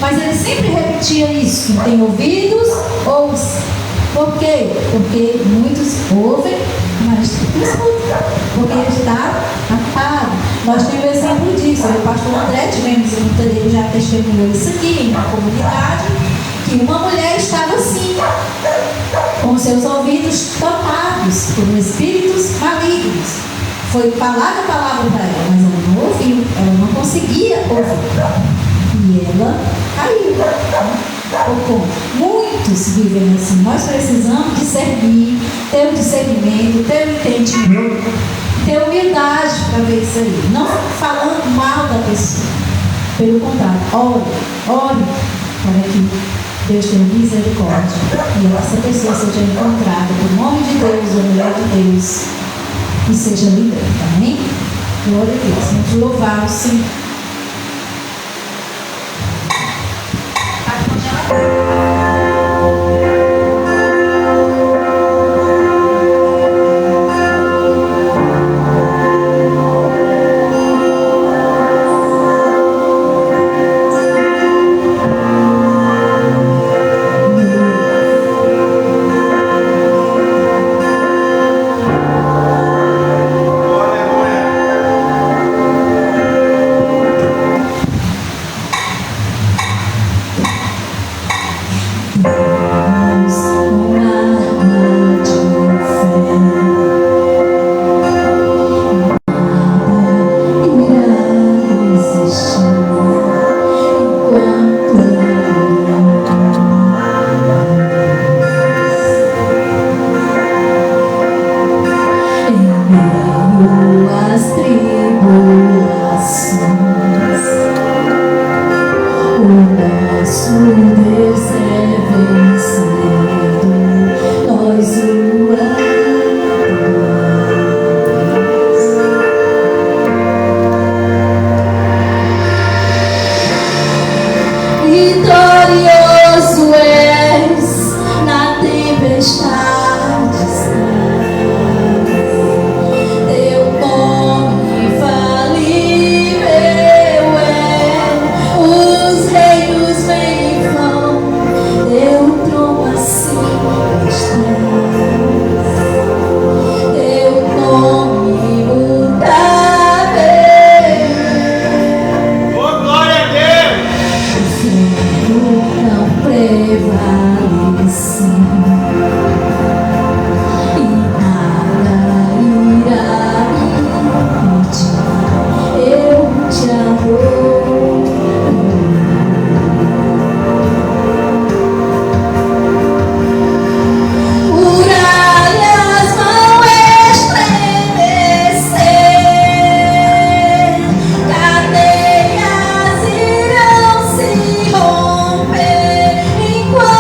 Mas ele sempre repetia isso: quem tem ouvidos, ouça. Por quê? Porque muitos ouvem, mas não escutam, porque está apagado. Nós temos exemplo disso. O pastor André, tivemos ele já testemunhou isso aqui na comunidade, que uma mulher estava assim, com seus ouvidos tomados por espíritos malignos. Foi falada a palavra para ela, mas ela não ouviu, ela não conseguia ouvir. E ela caiu. Muitos vivem assim. Nós precisamos discernir, ter o discernimento, ter o entendimento, ter humildade para ver isso aí. Não falando mal da pessoa. Pelo contrário, ore para que Deus tenha misericórdia e essa pessoa seja encontrada por nome de Deus, a mulher de Deus, e seja liberta. Amém? Glória a Deus. Vamos louvar o Senhor. Enquanto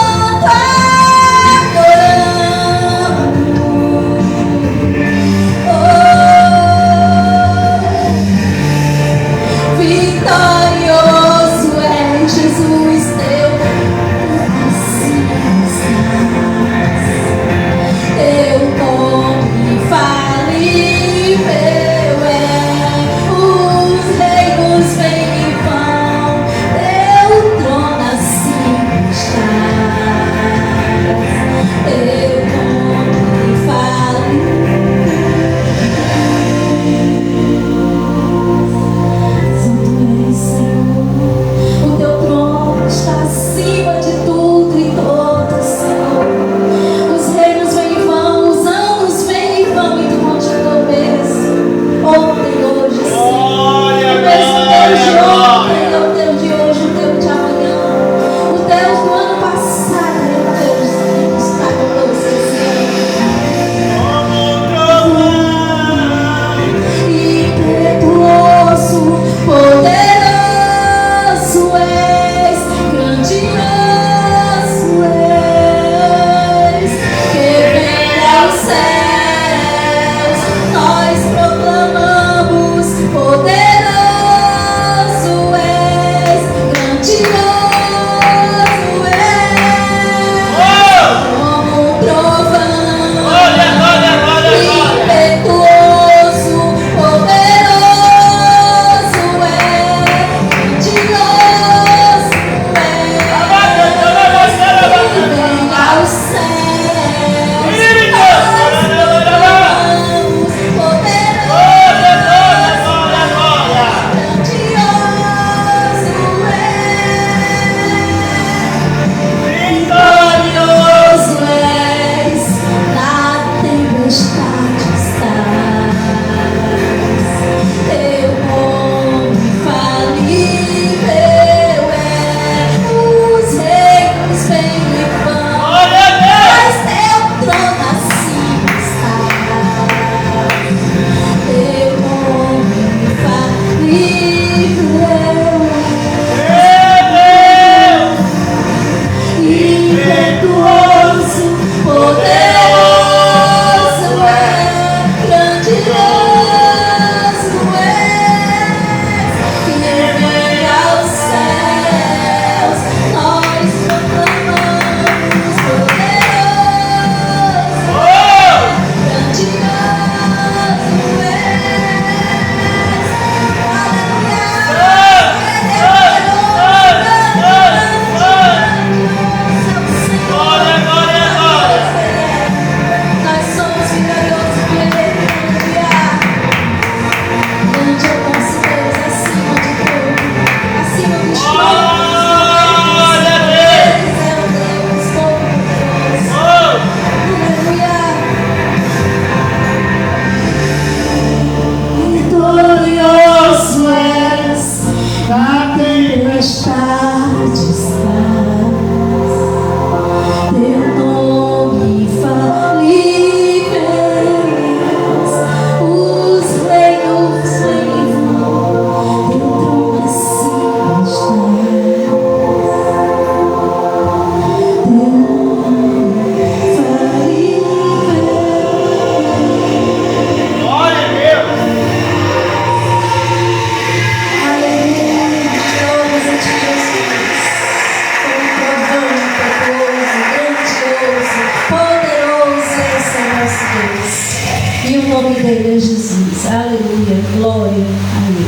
dele é Jesus. Aleluia. Glória a Ele.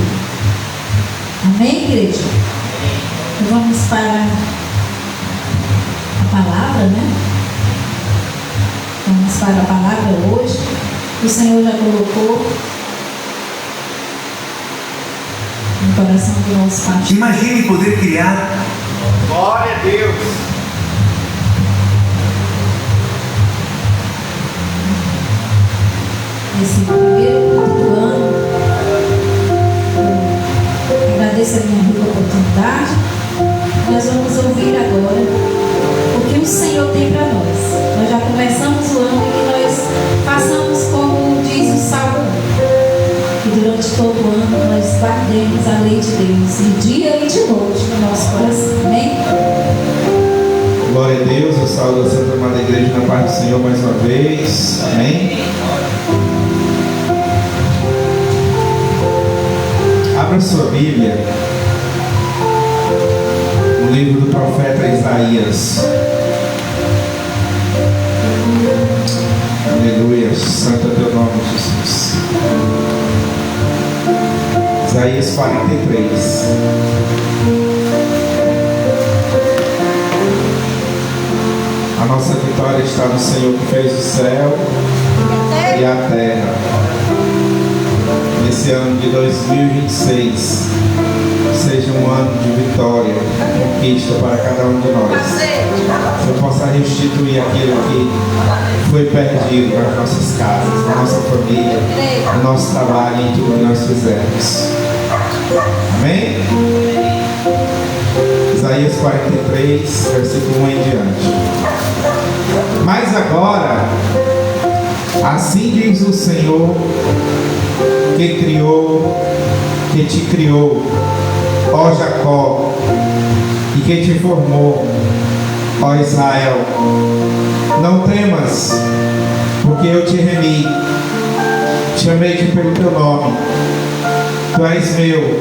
Amém, igreja? Então vamos para a palavra, né? Vamos para a palavra hoje. O Senhor já colocou no coração do nosso pastor. Imagine poder criar. Glória a Deus. Esse primeiro culto do ano. Eu agradeço a minha rica oportunidade. Nós vamos ouvir agora o que o Senhor tem para nós. Nós já começamos o ano e que nós façamos como diz o Salmo, que durante todo o ano nós guardemos a lei de Deus, de dia e de noite no nosso coração. Amém? Glória a Deus, eu saúdo a Santa Amada Igreja na paz do Senhor mais uma vez. Amém? Abra sua Bíblia no livro do profeta Isaías. Aleluia, santo é teu nome, Jesus. Isaías 43. A nossa vitória está no Senhor que fez o céu e a terra. Esse ano de 2026 seja um ano de vitória, de conquista para cada um de nós. Que eu possa restituir aquilo que foi perdido para nossas casas, na nossa família, no nosso trabalho e em tudo que nós fizermos. Amém? Isaías 43, versículo 1 em diante. Mas agora, assim diz o Senhor, que te criou, ó Jacó, e que te formou, ó Israel. Não temas, porque eu te remi, chamei-te pelo teu nome, tu és meu.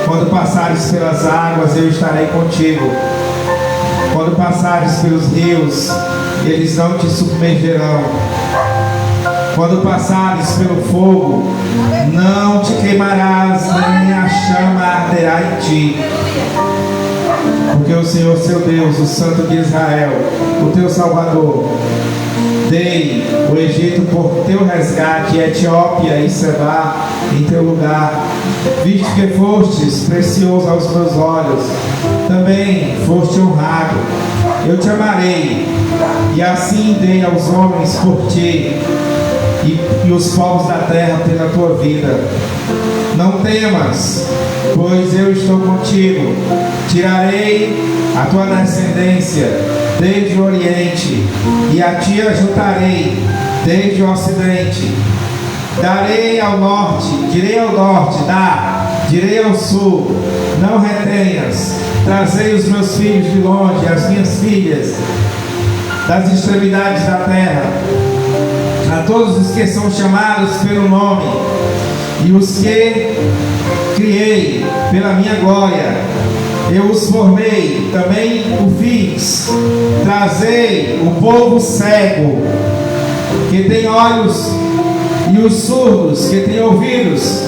Quando passares pelas águas, eu estarei contigo. Quando passares pelos rios, eles não te submergerão. Quando passares pelo fogo, não te queimarás, nem a chama arderá em ti. Porque o Senhor, seu Deus, o Santo de Israel, o teu Salvador, dei o Egito por teu resgate, Etiópia e Sebá em teu lugar. Visto que fostes precioso aos meus olhos, também foste honrado. Eu te amarei, e assim dei aos homens por ti, e os povos da terra pela tua vida. Não temas, pois eu estou contigo. Tirarei a tua descendência desde o oriente, e a ti ajuntarei desde o ocidente. Darei ao norte, direi ao norte, direi ao sul, não retenhas. Trazei os meus filhos de longe, as minhas filhas, das extremidades da terra. A todos os que são chamados pelo nome, e os que criei pela minha glória, eu os formei, também o fiz. Trazei o povo cego, que tem olhos, e os surdos, que têm ouvidos.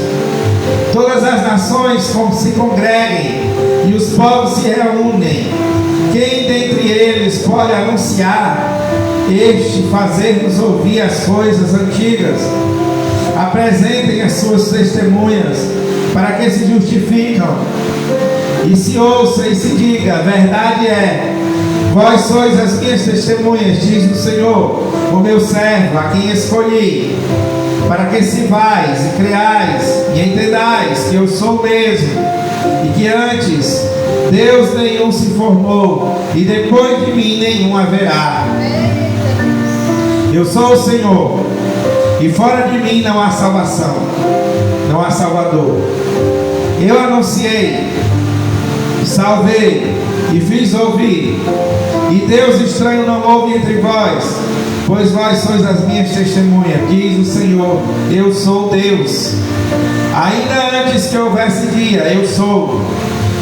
Todas as nações se congreguem, e os povos se reúnem. Quem dentre eles pode anunciar? Fazer-nos ouvir as coisas antigas. Apresentem as suas testemunhas, para que se justificam, e se ouça e se diga: verdade é, vós sois as minhas testemunhas, diz o Senhor, o meu servo, a quem escolhi, para que se vais e creais e entendais que eu sou o mesmo, e que antes Deus nenhum se formou, e depois de mim nenhum haverá. Eu sou o Senhor, e fora de mim não há salvação, não há Salvador. Eu anunciei, salvei e fiz ouvir, e Deus estranho não houve entre vós, pois vós sois as minhas testemunhas, diz o Senhor, eu sou Deus. Ainda antes que houvesse dia, eu sou.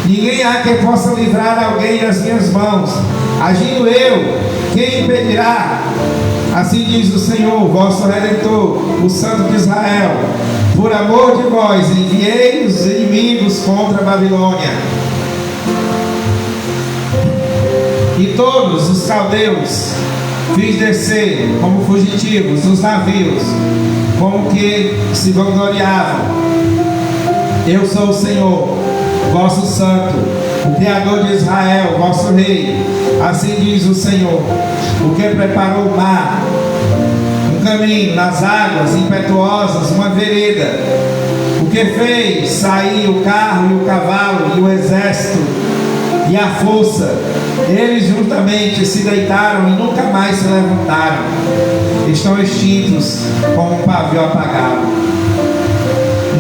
Ninguém há que possa livrar alguém das minhas mãos. Agindo eu, quem impedirá? Assim diz o Senhor, vosso Redentor, o Santo de Israel: por amor de vós, enviei os inimigos contra a Babilônia. E todos os caldeus fiz descer como fugitivos dos navios, como que se vangloriavam. Eu sou o Senhor, vosso Santo, o Criador de Israel, vosso Rei. Assim diz o Senhor, o que preparou o mar, um caminho nas águas impetuosas, uma vereda, o que fez sair o carro e o cavalo e o exército e a força. Eles juntamente se deitaram e nunca mais se levantaram, estão extintos como um pavio apagado.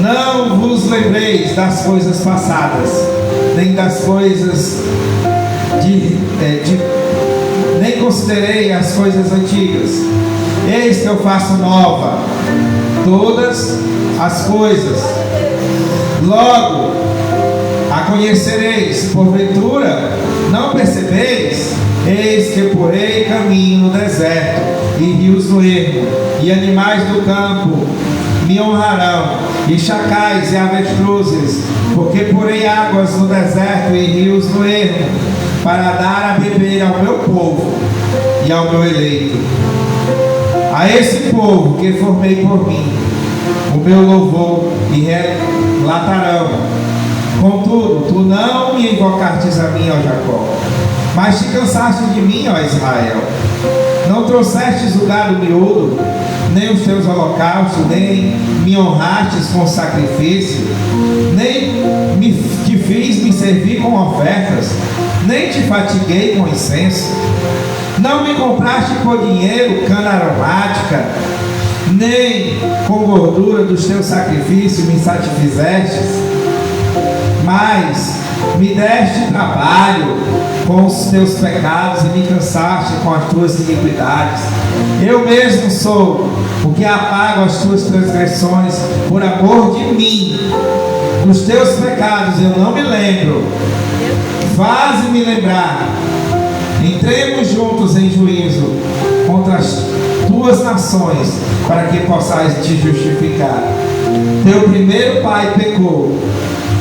Não vos lembreis das coisas passadas, nem das coisas nem considerei as coisas antigas. Eis que eu faço nova todas as coisas. Logo a conhecereis, porventura não percebeis? Eis que porei caminho no deserto e rios no ermo, e animais do campo me honrarão, e chacais e avestruzes, porque porei águas no deserto e rios no ermo, para dar a beber ao meu povo e ao meu eleito, a esse povo que formei por mim, o meu louvor e relatarão. Contudo, tu não me invocastes a mim, ó Jacó, mas te cansaste de mim, ó Israel. Não trouxestes o gado miúdo, nem os teus holocaustos, nem me honrastes com sacrifício, nem te fiz me servir com ofertas, nem te fatiguei com incenso. Não me compraste por dinheiro cana aromática, nem com gordura dos teus sacrifícios me satisfizestes, mas me deste trabalho com os teus pecados e me cansaste com as tuas iniquidades. Eu mesmo sou o que apago as tuas transgressões por amor de mim. Dos teus pecados eu não me lembro. Faze-me lembrar. Entremos juntos em juízo contra as tuas nações, para que possais te justificar. Teu primeiro pai pecou,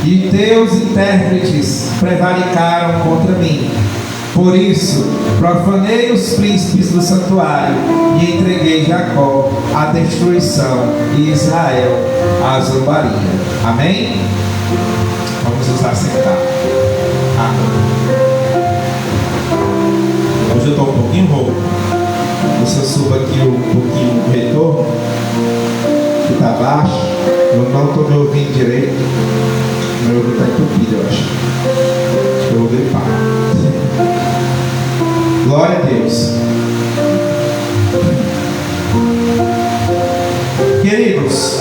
e teus intérpretes prevaricaram contra mim. Por isso, profanei os príncipes do santuário e entreguei Jacó à destruição e Israel à zombaria. Amém? Vamos nos assentar. Amém. Hoje eu estou um pouquinho rouco. Se eu subo aqui um pouquinho o retorno, que está baixo, eu não estou me ouvindo direito. Meu ouvido está entupido, eu acho. Acho que eu vou gripar. Glória a Deus. Queridos,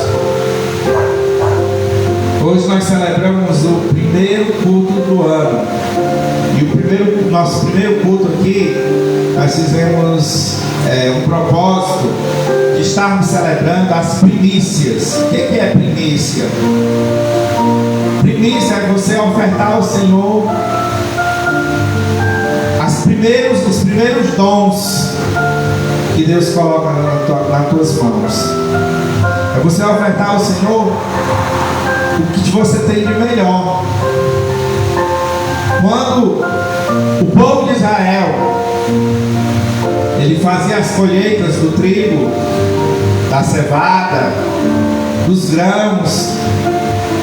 hoje nós celebramos o primeiro culto do ano. E o nosso primeiro culto aqui, nós fizemos um propósito de estarmos celebrando as primícias. O que é primícia? Primícia é você ofertar ao Senhor os primeiros dons que Deus coloca nas tuas mãos. É você ofertar ao Senhor o que você tem de melhor. Quando o povo de Israel ele fazia as colheitas do trigo, da cevada, dos grãos,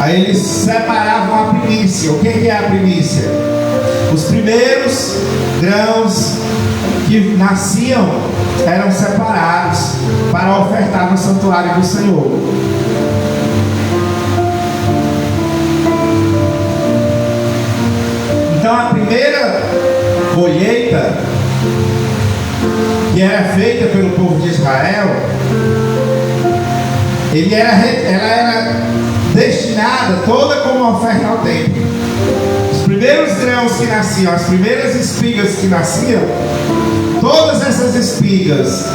aí eles separavam a primícia. O que é a primícia? Os primeiros grãos que nasciam eram separados para ofertar no santuário do Senhor. Então a primeira colheita que era feita pelo povo de Israel, ela era destinada toda como oferta ao templo. Os primeiros grãos que nasciam, as primeiras espigas que nasciam, todas essas espigas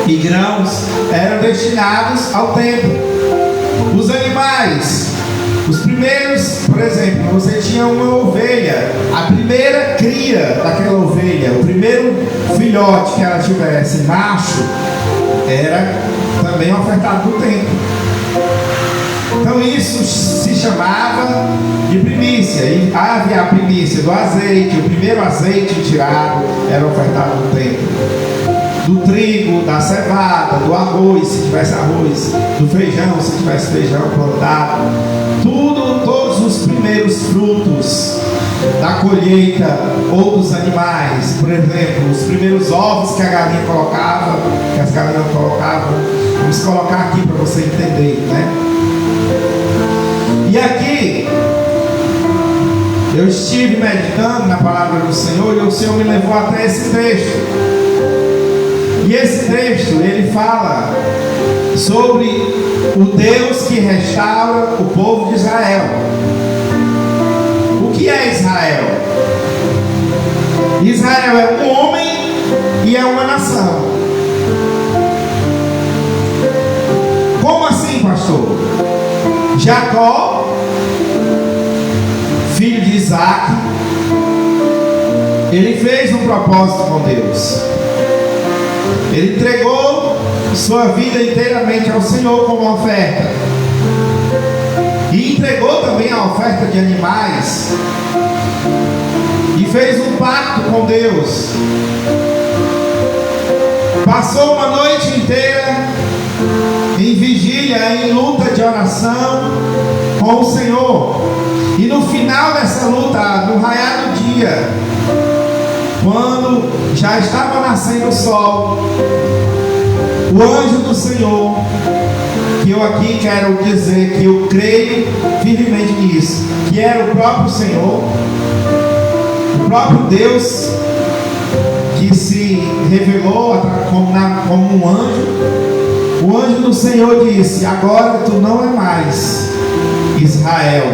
e grãos eram destinados ao templo. Os animais, os primeiros, por exemplo, você tinha uma ovelha, a primeira cria daquela ovelha, o primeiro filhote que ela tivesse, macho, era também ofertado no templo. Então isso se chamava de primícia. E havia a primícia do azeite, o primeiro azeite tirado era ofertado no templo. Do trigo, da cevada, do arroz, se tivesse arroz, do feijão, se tivesse feijão plantado, todos os primeiros frutos da colheita ou dos animais, por exemplo, os primeiros ovos que a galinha colocava, que as galinhas colocavam, vamos colocar aqui para você entender, né? E aqui eu estive meditando na palavra do Senhor e o Senhor me levou até esse texto. E esse texto, ele fala sobre o Deus que restaura o povo de Israel. O que é Israel? Israel é um homem e é uma nação. Como assim, pastor? Jacó, filho de Isaac, ele fez um propósito com Deus. Ele entregou sua vida inteiramente ao Senhor como oferta. E entregou também a oferta de animais. E fez um pacto com Deus. Passou uma noite inteira em vigília, em luta de oração com o Senhor. E no final dessa luta, no raiar do dia, quando já estava nascendo o sol, o anjo do Senhor, que eu aqui quero dizer que eu creio firmemente nisso, que era o próprio Senhor, o próprio Deus que se revelou como um anjo. O anjo do Senhor disse: agora tu não é mais Israel,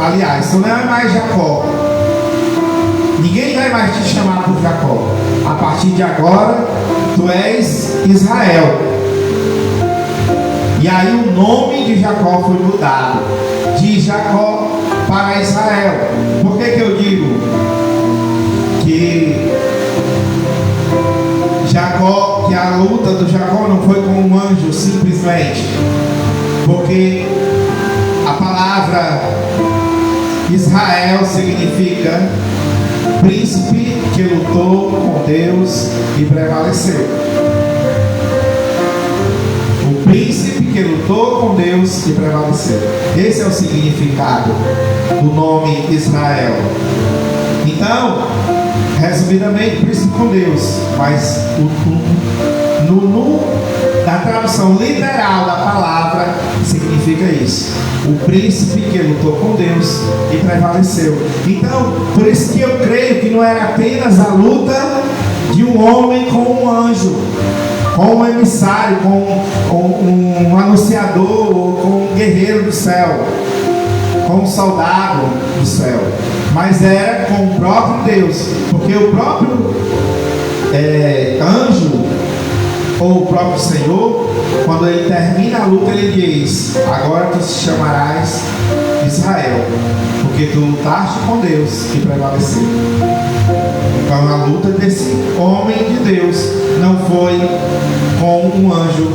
aliás, tu não é mais Jacó. Ninguém vai mais te chamar por Jacó. A partir de agora, tu és Israel. E aí o nome de Jacó foi mudado de Jacó para Israel. Por que eu digo que Jacó, que a luta do Jacó não foi com um anjo simplesmente? Porque a palavra Israel significa príncipe que lutou com Deus e prevaleceu. O príncipe que lutou com Deus e prevaleceu. Esse é o significado do nome Israel. Então, resumidamente, príncipe com Deus. Mas na tradução literal da palavra significa isso: o príncipe que lutou com Deus e prevaleceu. Então, por isso que eu creio que não era apenas a luta de um homem com um anjo, com um emissário, com um anunciador, ou com um guerreiro do céu, com um soldado do céu, mas era com o próprio Deus, porque o próprio anjo, ou o próprio Senhor, quando ele termina a luta, ele diz: agora tu se chamarás Israel, porque tu lutaste com Deus e prevaleceu. Então a luta desse homem de Deus não foi com um anjo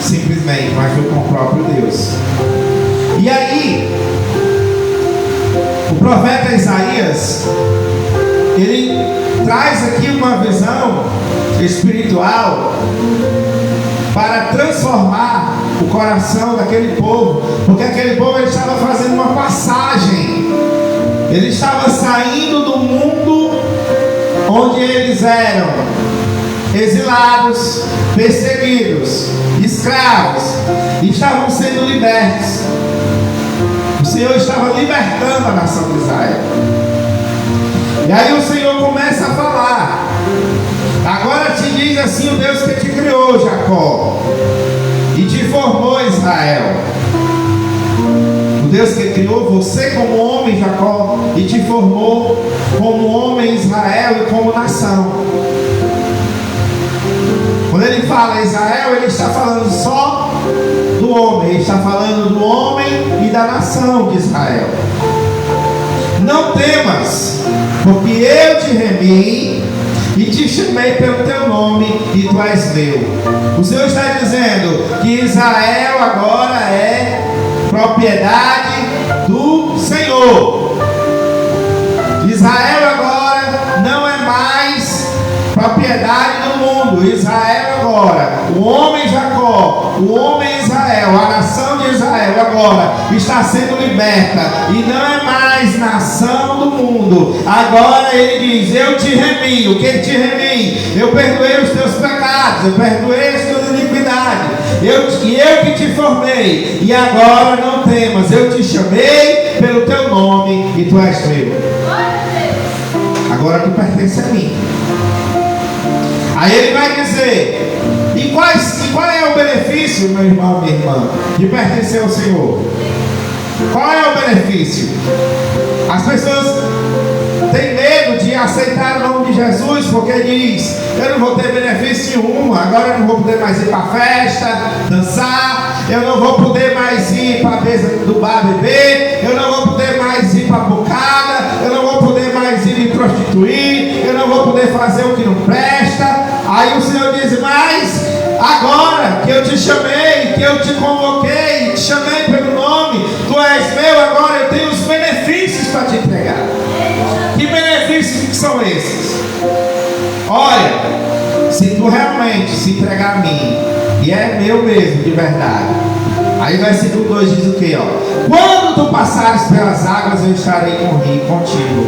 simplesmente, mas foi com o próprio Deus. E aí o profeta Isaías, ele traz aqui uma visão espiritual para transformar o coração daquele povo, porque aquele povo ele estava fazendo uma passagem, ele estava saindo do mundo onde eles eram exilados, perseguidos, escravos, e estavam sendo libertos. O Senhor estava libertando a nação de Israel. E aí o Senhor começa a falar: agora te diz assim o Deus que te criou, Jacó, e te formou, Israel. O Deus que criou você como homem, Jacó, e te formou como homem, Israel, e como nação. Quando ele fala Israel, ele está falando só do homem, ele está falando do homem e da nação de Israel. não temas, porque eu te remi e te chamei pelo teu nome e tu és meu. O Senhor está dizendo que Israel agora é propriedade do Senhor. Israel agora não é mais propriedade do mundo. Israel agora, o homem Jacó, o homem Israel, a nação de Israel agora está sendo liberta e não é mais nação do mundo. Agora ele diz: eu te remi. O que te remi? Eu perdoei os teus pecados, eu perdoei as tuas iniquidades, eu que te formei, e agora não temas, eu te chamei pelo teu nome e tu és meu. Agora tu pertence a mim. Aí ele vai dizer: e qual é o benefício, meu irmão, minha irmã, de pertencer ao Senhor? Qual é o benefício? As pessoas têm medo de aceitar o nome de Jesus, porque diz: eu não vou ter benefício nenhum, agora eu não vou poder mais ir para a festa, dançar, eu não vou poder mais ir para a mesa do bar beber, eu não vou poder mais ir para a bocada, eu não vou poder mais ir me prostituir, eu não vou poder fazer o que não presta. Aí o Senhor diz: mas agora que eu te chamei, que eu te convoquei, te chamei pelo nome, tu és meu, agora eu tenho os benefícios para te entregar. Que benefícios são esses? Olha, se tu realmente se entregar a mim, e é meu mesmo, de verdade. Aí versículo 2 diz o que? Quando tu passares pelas águas, eu estarei contigo.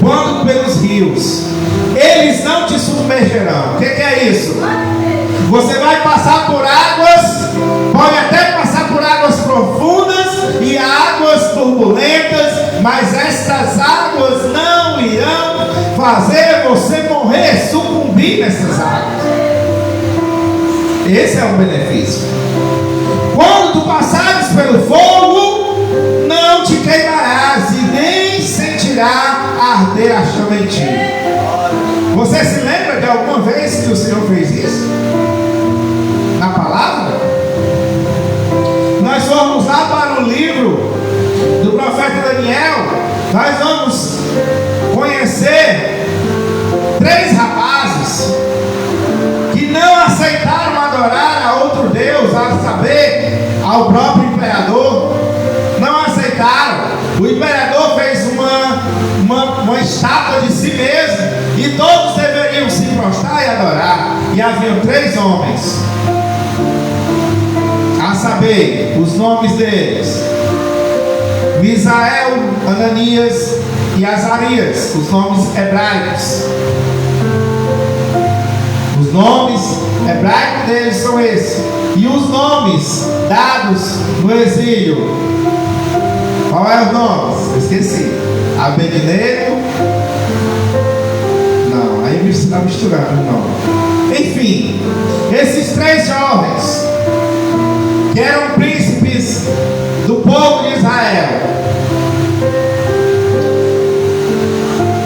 Quando pelos rios, eles não te submergerão. O que é isso? Você vai passar por águas, pode até passar por águas profundas e águas turbulentas, mas estas águas não irão fazer você morrer, sucumbir nessas águas. Esse é o benefício. Quando tu passares pelo fogo, não te queimarás e nem sentirá arder a chama em ti. Você se lembra de alguma vez que o Senhor fez isso? Na palavra? Nós vamos lá para o livro do profeta Daniel. Nós vamos conhecer 3 rapazes que não aceitaram adorar a outro Deus, a saber, ao próprio imperador. Não aceitaram. O imperador fez uma estátua de si mesmo, e todos deveriam se prostrar e adorar. E haviam 3 homens, a saber, os nomes deles: Misael, Ananias e Azarias, os nomes hebraicos. Os nomes hebraicos deles são esses. E os nomes dados no exílio, qual é os nomes? Esqueci. Abednego. Não, aí está misturando o nome. Enfim, esses 3 jovens, que eram príncipes do povo de Israel,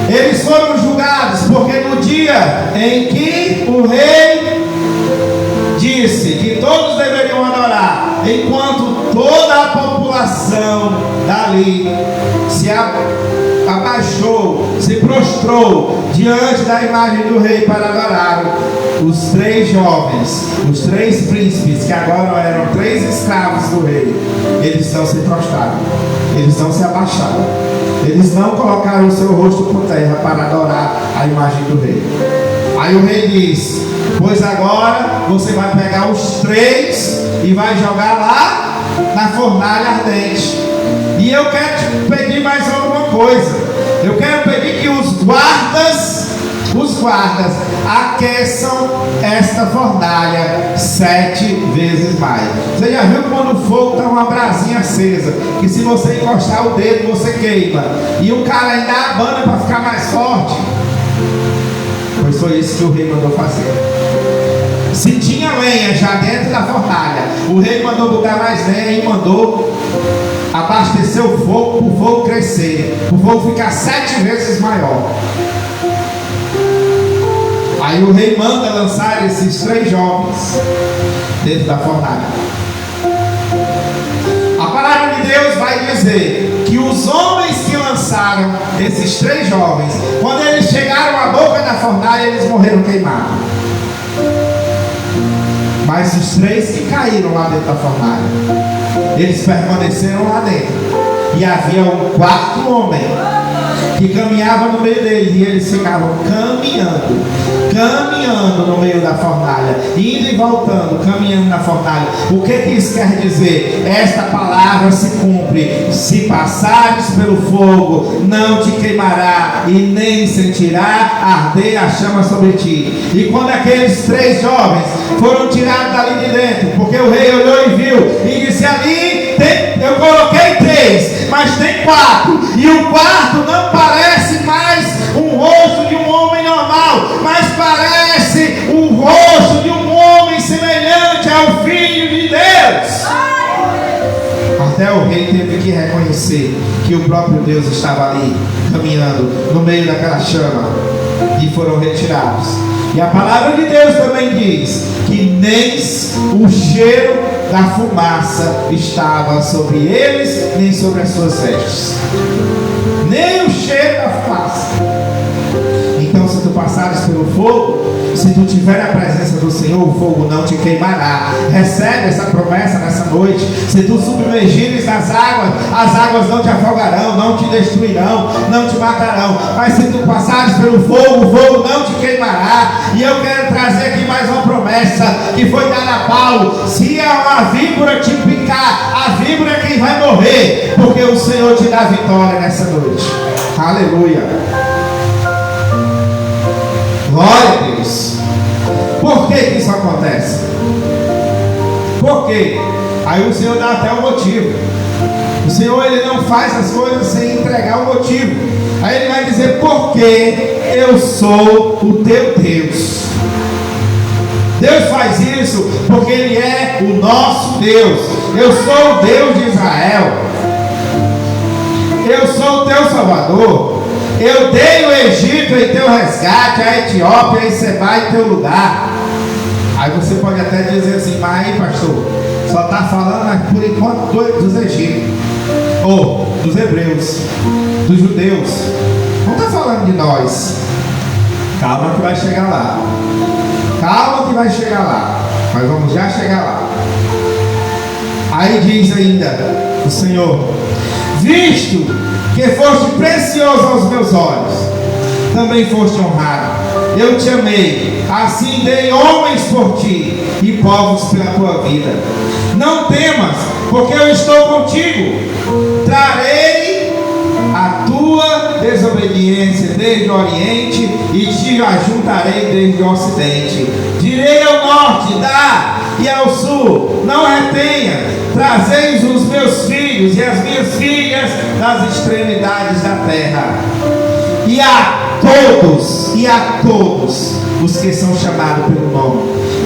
eles foram julgados porque no dia em que o rei disse que todos deveriam adorar, enquanto toda a população dali se abaixou, se prostrou diante da imagem do rei para adorar, os 3 jovens, os 3 príncipes, que agora eram 3 escravos do rei, eles não se prostraram, eles não se abaixaram, eles não colocaram o seu rosto por terra para adorar a imagem do rei. Aí o rei diz: pois agora você vai pegar os 3 e vai jogar lá na fornalha ardente. E eu quero te pedir mais alguma coisa. Eu quero pedir que os guardas aqueçam esta fornalha 7 vezes mais. Você já viu quando o fogo está uma brasinha acesa, que se você encostar o dedo você queima, e o cara ainda abana para ficar mais forte? Pois foi isso que o rei mandou fazer. Se tinha lenha já dentro da fornalha, o rei mandou botar mais lenha e mandou abastecer o fogo, para o fogo crescer, para o fogo ficar 7 vezes maior. Aí o rei manda lançar esses 3 jovens dentro da fornalha. A palavra de Deus vai dizer que o os homens que lançaram esses 3 jovens, quando eles chegaram à boca da fornalha, eles morreram queimados. Mas os 3 que caíram lá dentro da fornalha, eles permaneceram lá dentro. E havia um 4º homem que caminhava no meio deles, e eles ficavam caminhando no meio da fornalha, indo e voltando, caminhando na fornalha. O que isso quer dizer? Esta palavra se cumpre: se passares pelo fogo, não te queimará, e nem sentirá arder a chama sobre ti. E quando aqueles 3 jovens foram tirados dali de dentro, porque o rei olhou e viu, e disse: ali eu coloquei 3, mas tem 4, e o 4 não parece mais um rosto de um homem normal, mas parece o rosto de um homem semelhante ao Filho de Deus. Até o rei teve que reconhecer que o próprio Deus estava ali, caminhando no meio daquela chama, e foram retirados. E a palavra de Deus também diz que nem o cheiro da fumaça estava sobre eles, nem sobre as suas vestes. Nem o cheiro da fumaça. Então, se tu passares pelo fogo, se tu tiver a presença do Senhor, o fogo não te queimará. Recebe essa promessa nessa noite. Se tu submergires nas águas, as águas não te afogarão, não te destruirão, não te matarão. Mas se tu passares pelo fogo, o fogo não te queimará. E eu quero trazer aqui mais uma promessa que foi dada a Paulo: se uma víbora te picar, a víbora é quem vai morrer, porque o Senhor te dá vitória nessa noite. Aleluia. Glória a Deus. Por que isso acontece? Por quê? Aí o Senhor dá até um motivo. O Senhor, ele não faz as coisas sem entregar o motivo. Aí ele vai dizer: porque eu sou o teu Deus. Deus faz isso porque ele é o nosso Deus. Eu sou o Deus de Israel. Eu sou o teu Salvador. Eu dei o Egito em teu resgate, a Etiópia e Seba em teu lugar. Aí você pode até dizer assim: mas aí, pastor, só está falando por enquanto dos egípcios, ou dos hebreus, dos judeus. Não está falando de nós. Calma que vai chegar lá. Calma que vai chegar lá. Mas vamos já chegar lá. Aí diz ainda o Senhor: visto que foste precioso aos meus olhos, também foste honrado. Eu te amei, assim dei homens por ti e povos pela tua vida. Não temas, porque eu estou contigo. Trarei a tua desobediência desde o oriente e te ajuntarei desde o ocidente. Direi ao norte: dá, e ao sul: não retenha. Trazeis os meus filhos e as minhas filhas das extremidades da terra. E a todos os que são chamados pelo nome,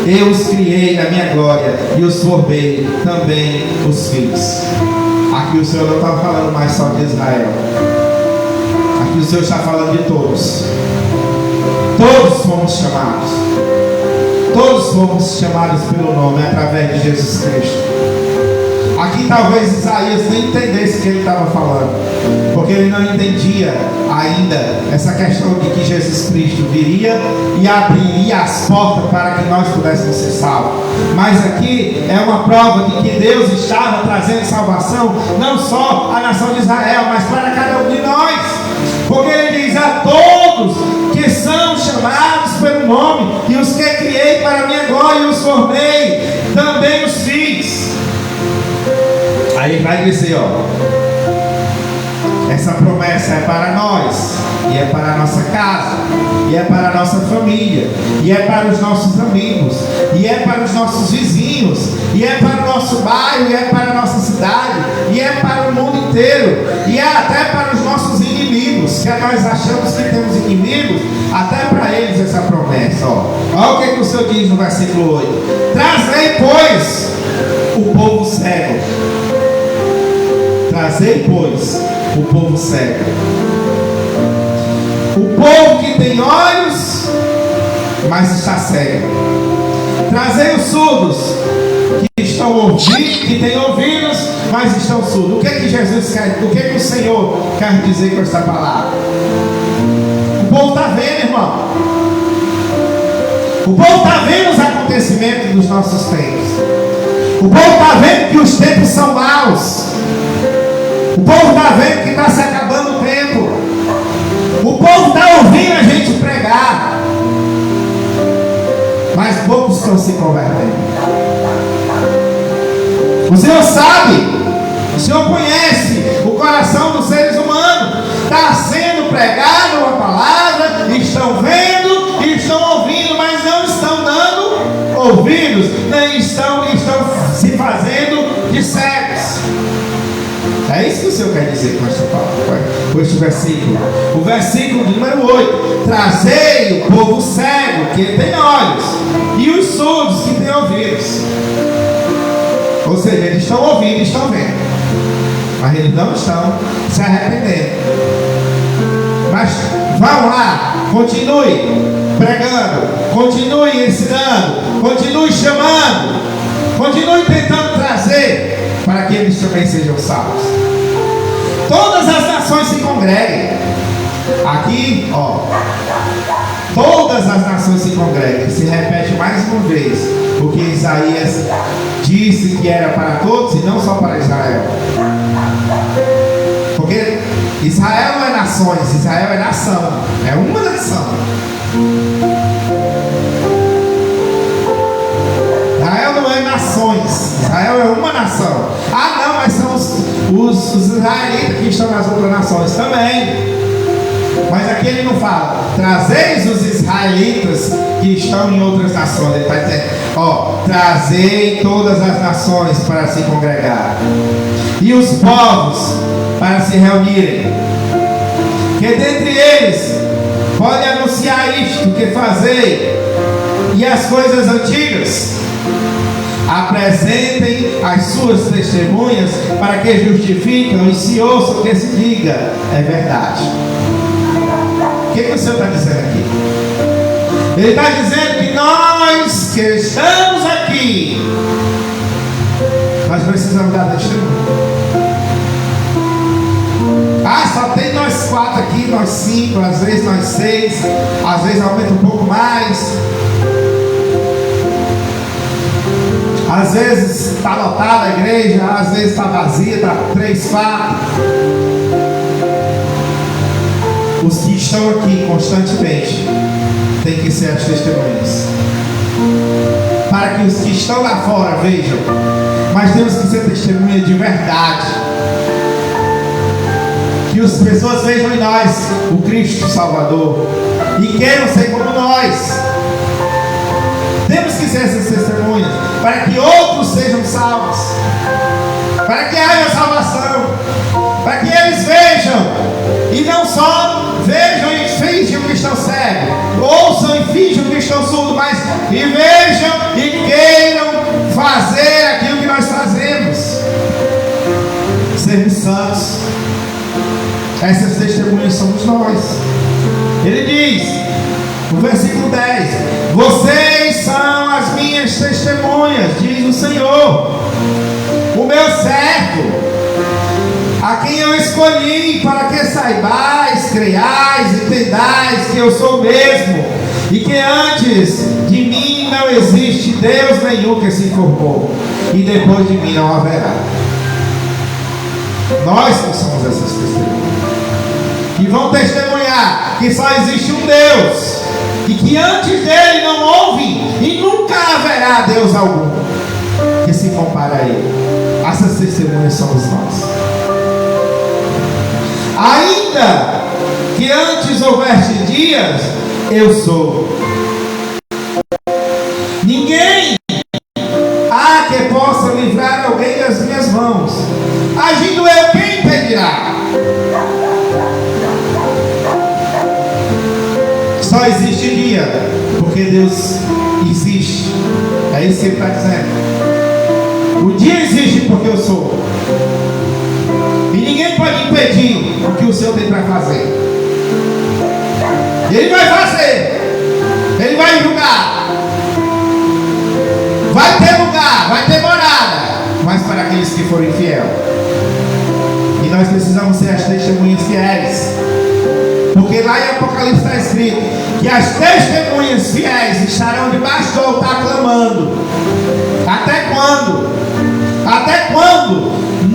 eu os criei na minha glória e os formei também os filhos. Aqui o Senhor não está falando mais só de Israel. Aqui o Senhor está falando de todos. Todos fomos chamados. Todos fomos chamados pelo nome através de Jesus Cristo. Aqui talvez Isaías nem entendesse o que ele estava falando, porque ele não entendia ainda essa questão de que Jesus Cristo viria e abriria as portas para que nós pudéssemos ser salvos. Mas aqui é uma prova de que Deus estava trazendo salvação não só à nação de Israel, mas para cada um de nós. Porque ele diz: a todos que são chamados pelo nome, e os que criei para a minha glória e os formei, também os fiz. Aí vai dizer, essa promessa é para nós, e é para a nossa casa, e é para a nossa família, e é para os nossos amigos, e é para os nossos vizinhos, e é para o nosso bairro, e é para a nossa cidade, e é para o mundo inteiro, e é até para os nossos inimigos, que nós achamos que temos inimigos, até para eles essa promessa. Olha o que o Senhor diz no versículo 8: trazei, pois, o povo cego. Trazei, pois, o povo cego. O povo que tem olhos, mas está cego. Trazei os surdos, que estão ouvindo, que têm ouvidos, mas estão surdos. O que é que Jesus quer? O que é que o Senhor quer dizer com esta palavra? O povo está vendo, irmão. O povo está vendo os acontecimentos dos nossos tempos. O povo está vendo que os tempos são maus. O povo está vendo que está se acabando o tempo. O povo está ouvindo a gente pregar, mas poucos estão se convertendo. O Senhor sabe, o Senhor conhece o coração dos seres humanos. Está sendo pregada uma palavra, estão vendo e estão ouvindo, mas não estão dando ouvidos, nem estão se fazendo de cegos. É isso que o Senhor quer dizer com esta palavra, com este versículo. O versículo de número 8: trazei o povo cego, que tem olhos, e os surdos, que têm ouvidos. Ou seja, eles estão ouvindo e estão vendo, mas eles não estão se arrependendo. Mas vão lá, continue pregando, continue ensinando, continue chamando, continue tentando trazer, para que eles também sejam salvos. Todas as nações se congreguem. Aqui, ó, todas as nações se congreguem. Se repete mais uma vez o que Isaías disse que era para todos e não só para Israel. Porque Israel não é nações, Israel é nação, é uma nação. Israel não é nações, Israel é uma nação. Ah não, mas são os israelitas que estão nas outras nações também. Mas aqui ele não fala, trazeis os israelitas que estão em outras nações. Ele está dizendo, ó, trazei todas as nações para se congregar, e os povos para se reunirem, que dentre eles pode anunciar isto que fazei, e as coisas antigas. Apresentem as suas testemunhas, para que justificam e se ouçam que se diga, é verdade. O que o Senhor está dizendo aqui? Ele está dizendo que nós que estamos aqui, nós precisamos dar testemunho. Ah, só tem nós 4 aqui, nós 5, às vezes nós 6, às vezes aumenta um pouco mais. Às vezes está lotada a igreja, às vezes está vazia, está 3, 4. Os que estão aqui constantemente têm que ser as testemunhas, para que os que estão lá fora vejam. Mas temos que ser testemunha de verdade, que as pessoas vejam em nós o Cristo Salvador e queiram ser como nós. Temos que ser essas testemunhas, para que outros sejam salvos, para que haja salvação, para que eles vejam, e não só vejam e finjam que estão cegos, ouçam e finjam que estão surdos, mas e vejam e queiram fazer aquilo que nós fazemos, sermos santos. Essas testemunhas somos nós. Ele diz no versículo 10: vocês são as minhas testemunhas, diz o Senhor, o meu servo, a quem eu escolhi, para que saibais, creiais, entendais que eu sou o mesmo, e que antes de mim não existe Deus nenhum que se formou, e depois de mim não haverá. Nós que somos essas testemunhas, que vão testemunhar que só existe um Deus, e que antes dele não houve e nunca haverá Deus algum que se compare a ele. Essas testemunhas somos nós. Ainda que antes houvesse dias, eu sou. Ninguém há que possa livrar alguém das minhas mãos. Agindo eu, quem impedirá? Só existe dia, porque Deus existe. É isso que ele está dizendo. O dia existe porque eu sou. E ninguém pode impedir o que o Senhor tem para fazer. E Ele vai fazer. Ele vai julgar. Vai ter lugar, vai ter morada. mas para aqueles que forem fiéis. E nós precisamos ser as testemunhas fiéis. Porque lá em Apocalipse está escrito que as testemunhas fiéis estarão debaixo do altar clamando. Até quando? Até quando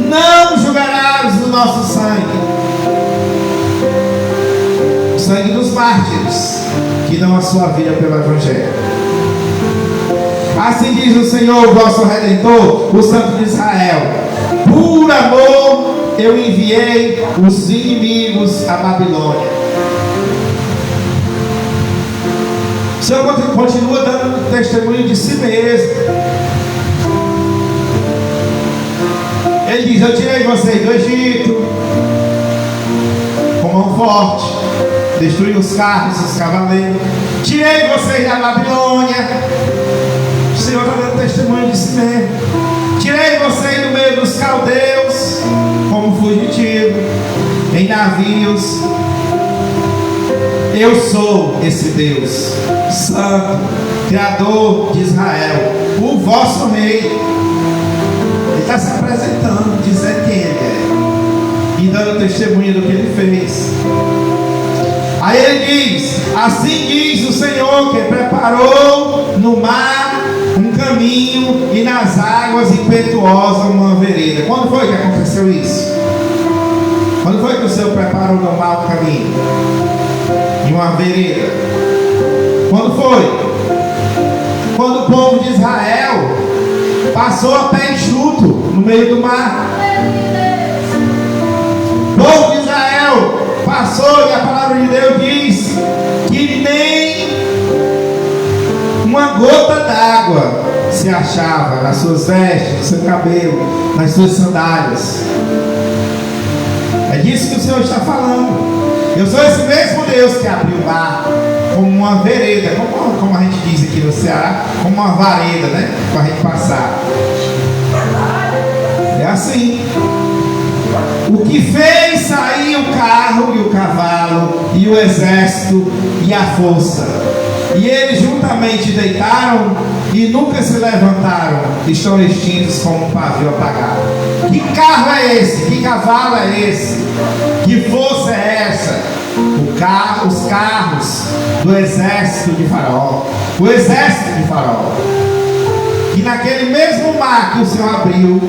não julgarás o nosso sangue? O sangue dos mártires que dão a sua vida pelo Evangelho. Assim diz o Senhor, vosso Redentor, o Santo de Israel: por amor eu enviei os inimigos à Babilônia. O Senhor continua dando testemunho de si mesmo. Ele diz: eu tirei vocês do Egito com mão forte, destruí os carros, os cavaleiros, tirei vocês da Babilônia. O Senhor está dando testemunho de si mesmo. Tirei vocês do meio dos caldeus como fugitivo, em navios. Eu sou esse Deus Santo, Criador de Israel, o vosso Rei. Ele está se apresentando, dizendo quem Ele é e dando testemunho do que Ele fez. Aí Ele diz: assim diz o Senhor, que preparou no mar um caminho e nas águas impetuosas uma vereda. Quando foi que aconteceu isso? Quando foi que o Senhor preparou no mar um caminho e uma vereda? Quando foi? Quando o povo de Israel passou a pé enxuto no meio do mar. O povo de Israel passou, e a palavra de Deus diz que nem uma gota d'água se achava nas suas vestes, no seu cabelo, nas suas sandálias. É disso que o Senhor está falando. Eu sou esse mesmo Deus que abriu o mar como uma vereda, como a gente diz aqui no Ceará, como uma vareda, né? Para a gente passar. É assim. O que fez sair o carro e o cavalo e o exército e a força, e eles juntamente deitaram e nunca se levantaram, estão extintos como um pavio apagado. Que carro é esse? Que cavalo é esse? Que força é essa? Os carros do exército de Faraó. O exército de Faraó, que naquele mesmo mar que o Senhor abriu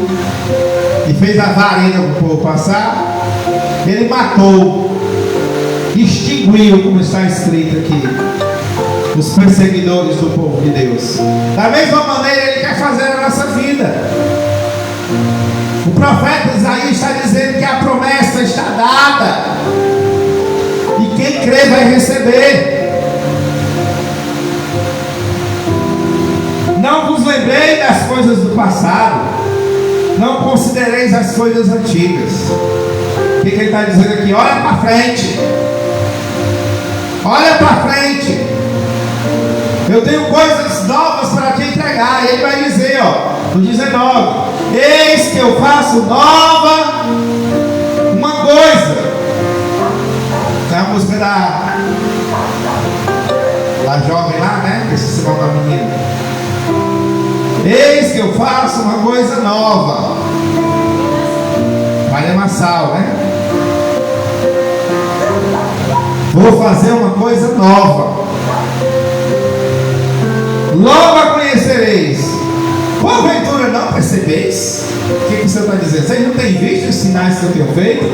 e fez a vareda para o povo passar, Ele matou, extinguiu, como está escrito aqui, os perseguidores do povo de Deus. Da mesma maneira Ele quer fazer a nossa vida. O profeta Isaías está dizendo que a promessa está dada e quem crê vai receber. Não vos lembrei das coisas do passado, não considereis as coisas antigas. O que ele está dizendo aqui? Olha para frente. Olha para frente. Eu tenho coisas novas para te entregar. E ele vai dizer, ó, no 19: eis que eu faço nova uma coisa. Tem a música da jovem lá, né? Esse nome da menina. Eis que eu faço uma coisa nova. Maria Massal, né? Vou fazer uma coisa nova. Logo a conhecereis. Porventura não percebeis? O que o Senhor está dizendo? Vocês não têm visto os sinais que eu tenho feito?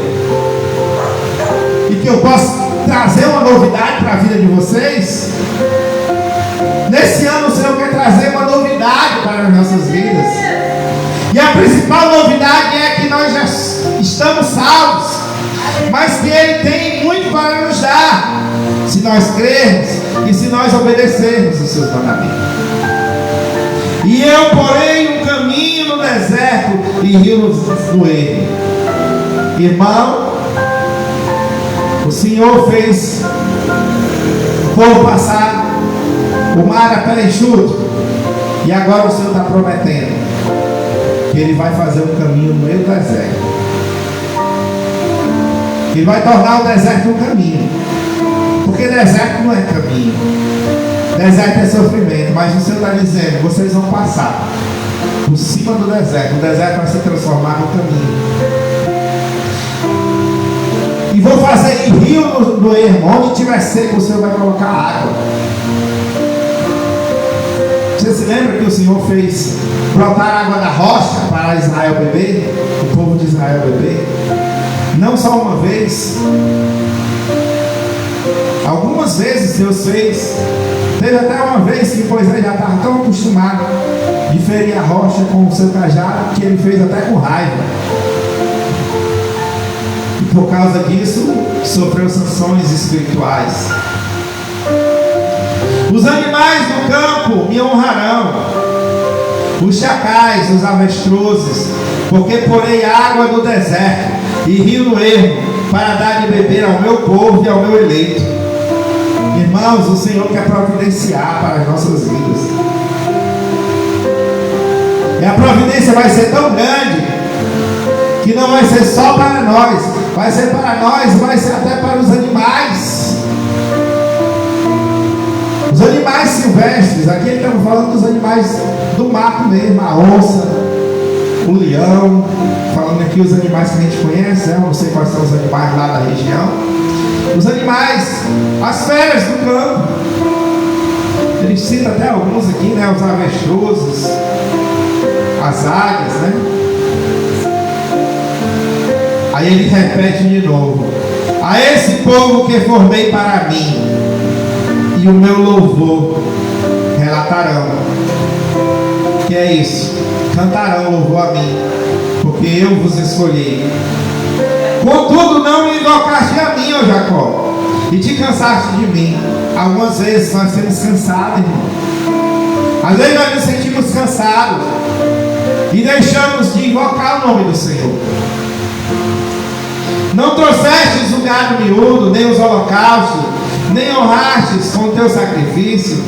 E que eu posso trazer uma novidade para a vida de vocês? Nesse ano o Senhor quer trazer uma novidade para as nossas vidas. E a principal novidade é que nós já estamos salvos, mas que Ele tem muito para nos dar, se nós crermos e se nós obedecermos os seus mandamentos. E eu porei um caminho no deserto e rios no erro. Irmão, o Senhor fez o povo passar o mar a pé enxuto, e agora o Senhor está prometendo que Ele vai fazer um caminho no meio do deserto. Ele vai tornar o deserto um caminho, porque deserto não é caminho, deserto é sofrimento. Mas o Senhor está dizendo: vocês vão passar, por cima do deserto. O deserto vai se transformar no caminho. E vou fazer rio no ermo. Onde tiver seco, o Senhor vai colocar água. Você se lembra que o Senhor fez brotar água da rocha para Israel beber? O povo de Israel beber? Não só uma vez. Algumas vezes Deus fez. Teve até uma vez que Moisés já estava tão acostumado de ferir a rocha com o seu cajado que ele fez até com raiva. E por causa disso sofreu sanções espirituais. Os animais do campo me honrarão, os chacais, os avestruzes, porque porei água do deserto e rio no ermo para dar de beber ao meu povo e ao meu eleito. Irmãos, o Senhor quer providenciar para as nossas vidas. E a providência vai ser tão grande que não vai ser só para nós, vai ser para nós, vai ser até para os animais. Os animais silvestres, aqui estamos falando dos animais do mato mesmo, a onça, o leão, falando aqui os animais que a gente conhece, né? Eu não sei quais são os animais lá da região. Os animais, as feras do campo. Ele cita até alguns aqui, né? Os avestruzes, as águias, né? Aí ele repete de novo: a esse povo que formei para mim, e o meu louvor relatarão. Que é isso? Cantarão louvor a mim, porque eu vos escolhi. Contudo, não me invocaste a mim, ó Jacó, e te cansaste de mim. Algumas vezes nós temos cansado, irmão. Às vezes nós nos sentimos cansados e deixamos de invocar o nome do Senhor. Não trouxestes o gado miúdo, nem os holocaustos, nem honrastes com o teu sacrifício,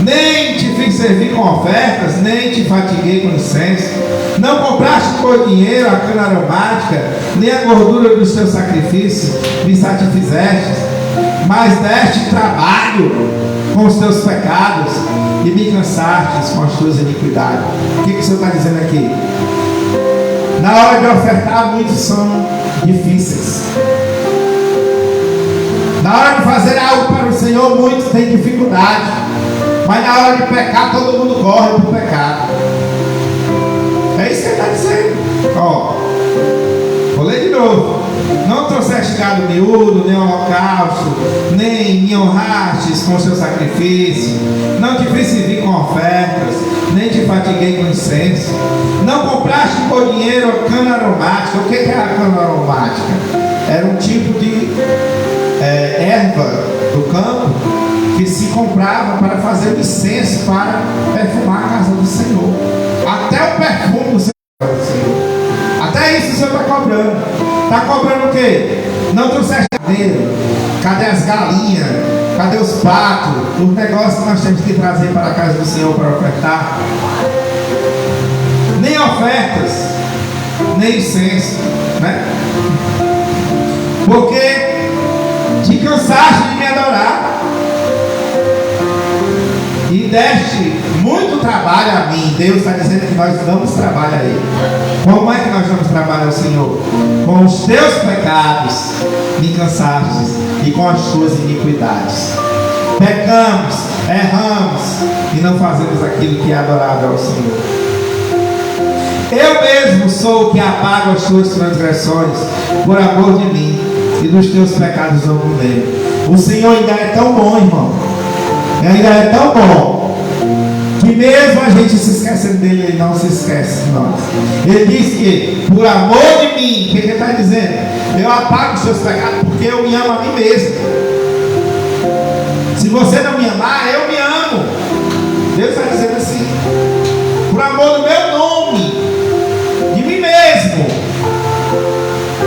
nem te fiz servir com ofertas, nem te fatiguei com incenso. Não compraste por dinheiro a cana aromática, nem a gordura dos teus sacrifícios me satisfizeste, mas deste trabalho com os teus pecados e me cansastes com as tuas iniquidades. O que o Senhor está dizendo aqui? Na hora de ofertar, muitos são difíceis. Na hora de fazer algo para o Senhor, muitos têm dificuldade. Mas na hora de pecar, todo mundo corre para o pecado. É isso que ele está dizendo. Ó, vou ler de novo. Não trouxeste gado miúdo, nem holocausto, nem me honrastes com o seu sacrifício. Não te fiz servir com ofertas, nem te fatiguei com incenso. Não compraste por dinheiro a cana aromática. O que é a cana aromática? Era um tipo de erva do campo que se comprava para fazer o incenso, para perfumar a casa do Senhor. Até o perfume do Senhor. Até isso o Senhor está cobrando. Está cobrando o quê? Não trouxeste carneiro. Cadê as galinhas? Cadê os patos? Os negócios que nós temos que trazer para a casa do Senhor para ofertar. Nem ofertas, nem incenso, né? Porque te cansaste de me adorar e deste muito trabalho a mim. Deus está dizendo que nós damos trabalho a Ele. Como é que nós damos trabalho ao Senhor? Com os teus pecados me cansastes e com as tuas iniquidades. Pecamos, erramos e não fazemos aquilo que é adorável ao Senhor. Eu mesmo sou o que apago as tuas transgressões por amor de mim, e dos teus pecados não me lembro. O Senhor ainda é tão bom, irmão. Ainda é tão bom que mesmo a gente se esquecendo dele, ele não se esquece de nós. Ele diz que por amor de mim, o que ele está dizendo? Eu apago os seus pecados porque eu me amo a mim mesmo. Se você não me amar, eu me amo. Deus está dizendo assim: por amor do meu nome, de mim mesmo,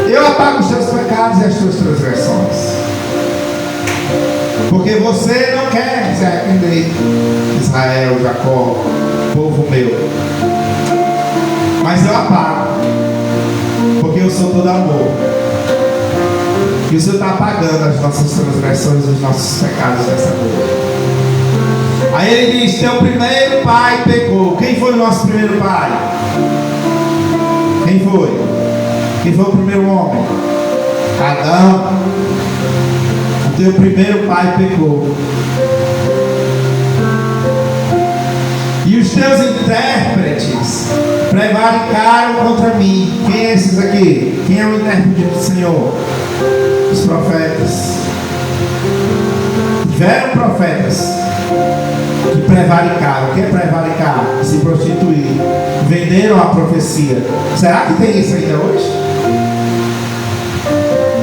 eu apago os teus pecados e as tuas transgressões. Porque você não quer se arrepender, Israel, Jacó, povo meu. Mas eu apago, porque eu sou todo amor. E o Senhor está apagando as nossas transgressões, os nossos pecados nessa noite. Aí ele diz: teu primeiro pai pecou. Quem foi o nosso primeiro pai? Quem foi? Quem foi o primeiro homem? Adão. O teu primeiro pai pecou. E os teus intérpretes prevaricaram contra mim. Quem é esses aqui? Quem é o intérprete do Senhor? Os profetas. Tiveram profetas que prevaricaram. O que é prevaricar? Se prostituir. Venderam a profecia. Será que tem isso ainda hoje?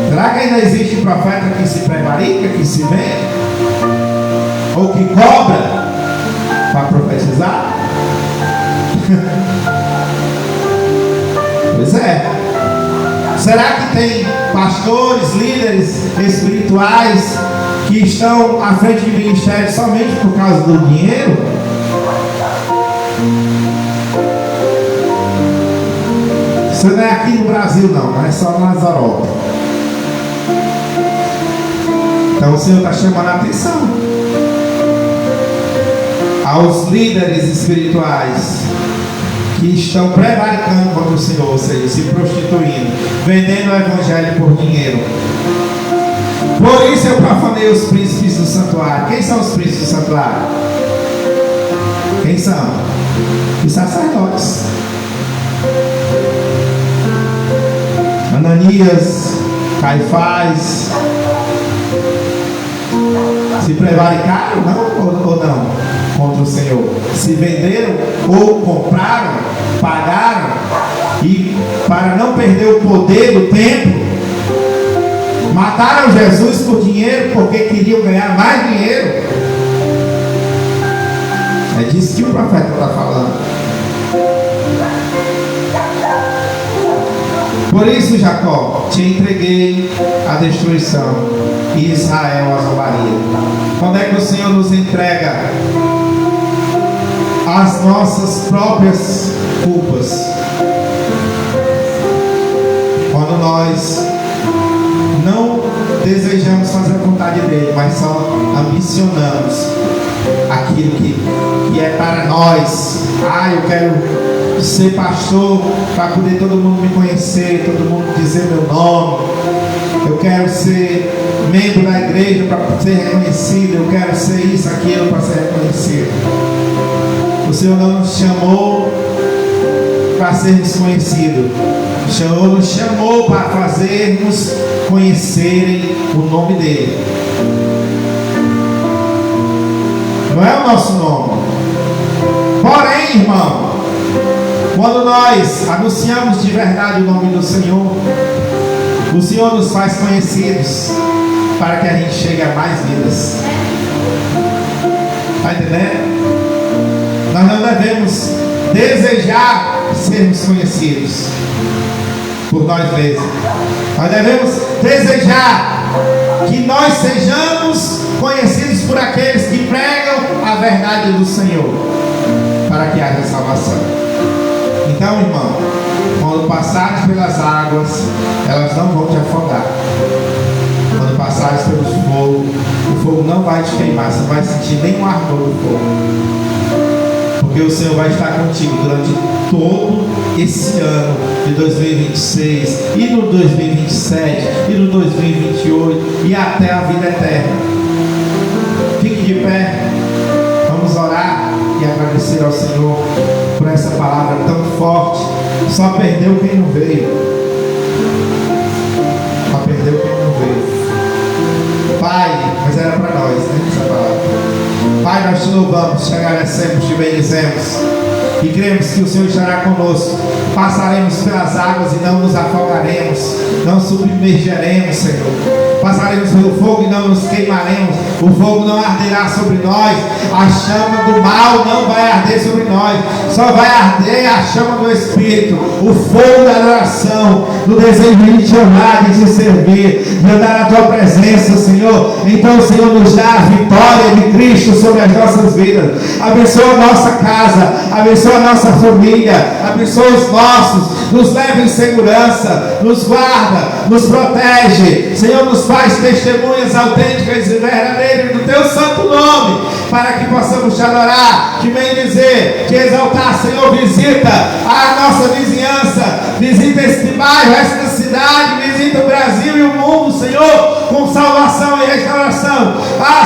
Será que ainda existe profeta que se prevarica, que se vende? Ou que cobra para profetizar? Pois é. Será que tem pastores, líderes espirituais que estão à frente de ministério somente por causa do dinheiro? Isso não é aqui no Brasil não é só nas Europa. Então o Senhor está chamando a atenção aos líderes espirituais que estão prevaricando contra o Senhor, ou seja, se prostituindo, vendendo o evangelho por dinheiro. Por isso eu profanei os príncipes do santuário. Quem são os príncipes do santuário? Quem são? Os sacerdotes. Ananias, Caifás. Se prevaricaram, não ou não? Contra o Senhor. Se venderam ou compraram, pagaram, e para não perder o poder do templo, mataram Jesus por dinheiro, porque queriam ganhar mais dinheiro. É disso que o profeta está falando. Por isso, Jacó, te entreguei a destruição e Israel a zombaria. Quando é que o Senhor nos entrega as nossas próprias culpas? Quando nós não desejamos fazer a vontade dele, mas só ambicionamos aquilo que é para nós. Eu quero ser pastor para poder todo mundo me conhecer, todo mundo dizer meu nome. Eu quero ser membro da igreja para ser reconhecido. Eu quero ser isso, aquilo para ser reconhecido. O Senhor não nos chamou para sermos conhecidos. O Senhor nos chamou para fazermos conhecerem o nome dele. Não é o nosso nome. Porém, irmão, quando nós anunciamos de verdade o nome do Senhor, o Senhor nos faz conhecidos para que a gente chegue a mais vidas. Está entendendo? Nós não devemos desejar sermos conhecidos por nós mesmos. Nós devemos desejar que nós sejamos conhecidos por aqueles que pregam a verdade do Senhor, para que haja salvação. Então, irmão, quando passares pelas águas, elas não vão te afogar. Quando passares pelo fogo, o fogo não vai te queimar. Você não vai sentir nenhum ardor do fogo. Porque o Senhor vai estar contigo durante todo esse ano de 2026, e no 2027, e no 2028, e até a vida eterna. Fique de pé. Vamos orar e agradecer ao Senhor por essa palavra tão forte. Só perdeu quem não veio. Só perdeu quem não veio. Pai, mas era para nós, né, essa palavra. Pai, nós te louvamos, te agradecemos, te bendizemos e cremos que o Senhor estará conosco. Passaremos pelas águas e não nos afogaremos, não submergeremos, Senhor. Passaremos pelo fogo e não nos queimaremos. O fogo não arderá sobre nós. A chama do mal não vai arder sobre nós. Só vai arder a chama do Espírito, o fogo da adoração, do desejo de te honrar, de te servir, de andar na tua presença, Senhor. Então o Senhor nos dá a vitória de Cristo sobre as nossas vidas. Abençoa a nossa casa, abençoa a nossa família, abençoa os nossos, nos leva em segurança, nos guarda, nos protege. Senhor, nos faz testemunhas autênticas e verdadeiras do teu santo nome. para que possamos te adorar, te bendizer, te exaltar. Senhor, visita a nossa vizinhança, visita este bairro, esta cidade, visita o Brasil e o mundo, Senhor, com salvação e restauração.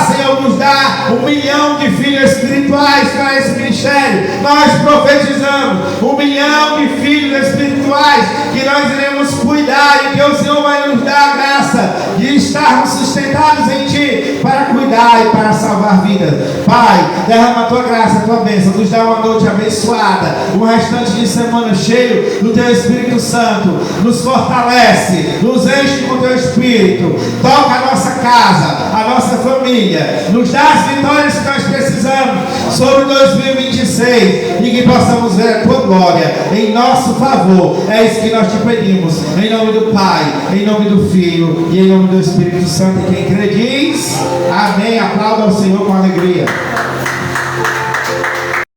Senhor, nos dá 1 milhão de filhos espirituais para esse ministério. Nós profetizamos 1 milhão de filhos espirituais que nós iremos cuidar e que o Senhor vai nos dar a graça de estarmos sustentados em Ti para cuidar e para salvar vidas. Pai, derrama a Tua graça, a Tua bênção, nos dá uma noite abençoada, um restante de semana cheio do Teu Espírito Santo, nos fortalece, nos enche com Teu Espírito, toca a nossa casa, a nossa família, nos dá as vitórias que nós precisamos sobre 2026 e que possamos ver a Tua glória em nosso favor. É isso que nós te pedimos, em nome do Pai, em nome do Filho e em nome do Espírito Santo. E quem crê diz amém. Aplauda ao Senhor com alegria.